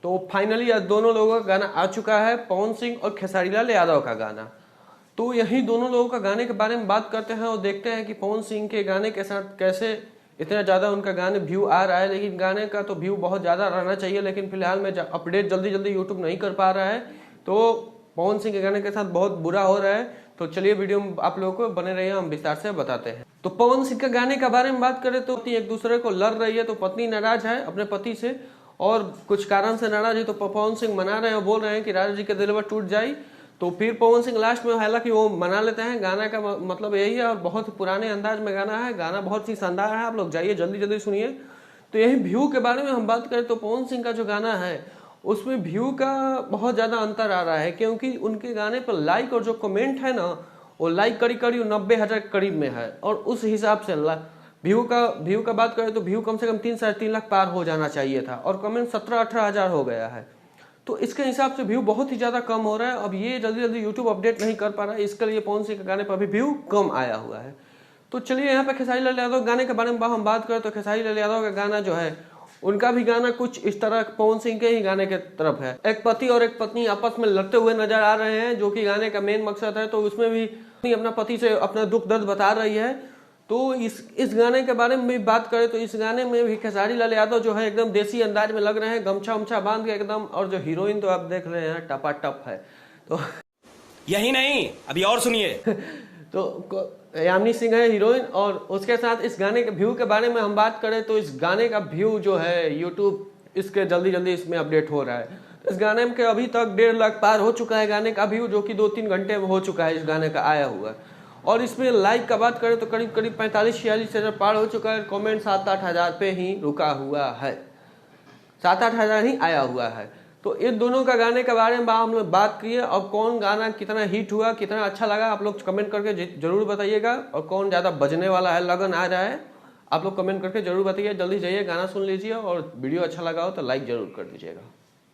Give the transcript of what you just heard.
तो फाइनली आज दोनों लोगों का गाना आ चुका है, पवन सिंह और खेसारी लाल यादव का गाना। तो यही दोनों लोगों का गाने के बारे में बात करते हैं और देखते हैं कि पवन सिंह के गाने के साथ कैसे इतना ज़्यादा उनका गाने व्यू आ रहा है। लेकिन गाने का तो व्यू बहुत ज़्यादा रहना चाहिए, लेकिन फिलहाल में अपडेट जल्दी जल्दी यूट्यूब नहीं कर पा रहा है, तो पवन सिंह के गाने के साथ बहुत बुरा हो रहा है। तो चलिए वीडियो में आप लोगों को बने रहिए, हम विस्तार से बताते हैं। तो पवन सिंह के गाने के बारे में बात करें तो एक दूसरे को लड़ रही है, तो पत्नी नाराज है अपने पति से और कुछ कारण से नाराज है, तो पवन सिंह मना रहे हैं और बोल रहे हैं कि राजा जी के दिल टूट जाए। तो फिर पवन सिंह लास्ट में हालांकि वो मना लेते हैं। गाना का मतलब यही है और बहुत पुराने अंदाज में गाना है, गाना बहुत ही शानदार है, आप लोग जाइए जल्दी जल्दी सुनिए। तो यही व्यू के बारे में हम बात करें तो पवन सिंह का जो गाना है उसमें व्यू का बहुत ज़्यादा अंतर आ रहा है, क्योंकि उनके गाने पर लाइक और जो कमेंट है ना, वो लाइक करीब 90,000 करीब में है, और उस हिसाब से व्यू का बात करें तो व्यू कम से कम 3 साढ़े 3 लाख पार हो जाना चाहिए था, और कमेंट 17-18 हज़ार हो गया है। तो इसके हिसाब से व्यू बहुत ही ज़्यादा कम हो रहा है। अब ये जल्दी जल्दी यूट्यूब अपडेट नहीं कर पा रहा है, इसके लिए पवन सिंह के गाने पर भी व्यू कम आया हुआ है। तो चलिए यहाँ पे खेसारी लाल यादव गाने के बारे में हम बात करें तो खेसारी लाल यादव का गाना जो है, उनका भी गाना कुछ इस तरह पवन सिंह के ही गाने के तरफ है। एक पति और एक पत्नी आपस में लड़ते हुए नजर आ रहे हैं, जो कि गाने का मेन मकसद है। तो उसमें भी अपना पति से अपना दुख दर्द बता रही है। तो इस गाने के बारे में भी बात करें तो इस गाने में भी खेसारी लाल यादव जो है एकदम देसी अंदाज में लग रहे हैं, गमछा उमछा बांध के एकदम, और जो हीरोइन तो आप देख रहे हैं टपाटप है। तो यही नहीं, अभी और सुनिए। तो यामिनी सिंह है हीरोइन, और उसके साथ इस गाने के व्यू के बारे में हम बात करें तो इस गाने का व्यू जो है यूट्यूब इसके जल्दी जल्दी इसमें अपडेट हो रहा है। इस गाने में अभी तक 1.5 लाख पार हो चुका है गाने का व्यू, जो कि 2-3 घंटे में हो चुका है इस गाने का आया हुआ। और इसमें लाइक का बात करें तो करीब 45-46 हज़ार पार हो चुका है। कमेंट 7-8 हज़ार पे ही रुका हुआ है, 7-8 हज़ार ही आया हुआ है। तो इन दोनों का गाने के बारे में हम लोग बात किए, और कौन गाना कितना हिट हुआ, कितना अच्छा लगा, आप लोग कमेंट करके जरूर बताइएगा। और कौन ज़्यादा बजने वाला है, लगन आ रहा है, आप लोग कमेंट करके जरूर बताइए। जल्दी जाइए गाना सुन लीजिए, और वीडियो अच्छा लगा हो तो लाइक जरूर कर दीजिएगा।